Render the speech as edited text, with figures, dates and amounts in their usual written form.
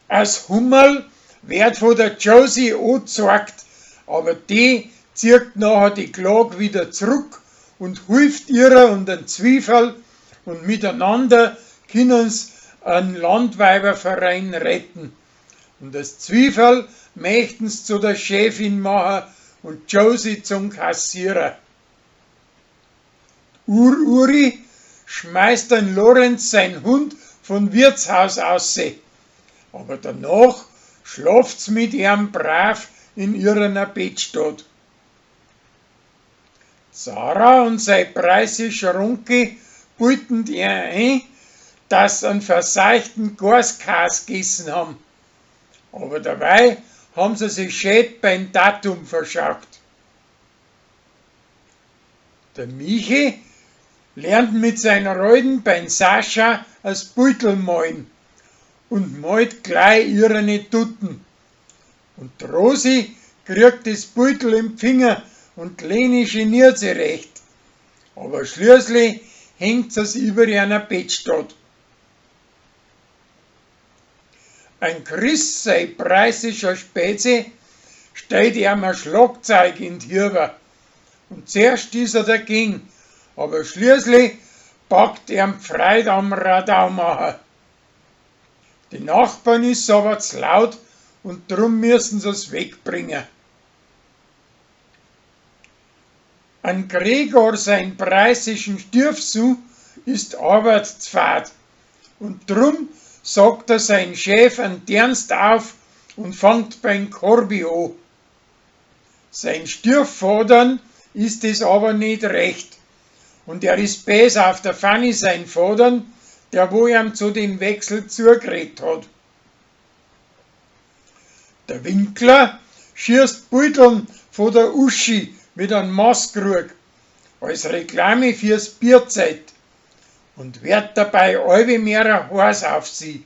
Als Hummerl wird von der Josie angezeigt, aber die zieht nachher die Klage wieder zurück und hilft ihrer und den Zwiefel und miteinander können's einen Landweiberverein retten. Und das Zwiefel möchten's zu der Chefin machen und Josie zum Kassierer. Uri schmeißt den Lorenz sein Hund von Wirtshaus aus, aber danach schlaft's mit ihm brav in ihrer Bettstatt. Sarah und sein preisischer Onkel bieten ihr ein, dass sie einen verseuchten Gaskas gegessen haben. Aber dabei haben sie sich schön beim Datum verschaut. Der Michi lernt mit seiner Alten beim Sascha das Beutel malen und malt gleich ihre Tutten. Und die Rosi kriegt das Beutel im Finger und Leni geniert sich recht. Aber schließlich hängt es über einer Bettstatt. Ein Chris, sein preisischer Spätze, stellt ihm ein Schlagzeug in die Hirbe. Und zuerst ist er dagegen, aber schließlich packt er Freude am Radaumacher. Die Nachbarn ist aber zu laut und drum müssen sie es wegbringen. An Gregor sein preisischen Stiefsohn ist Arbeit zu fad und drum sagt er sein Chef einen Dienst auf und fängt beim Korbi an. Sein Stiefvater ist es aber nicht recht und er ist besser auf der Fanny sein Vater, der wo ihm zu dem Wechsel zugeredet hat. Der Winkler schießt Beuteln von der Uschi mit einem Maßkrug als Reklame fürs Bierzeit und wird dabei allweil mehr heiß auf sie.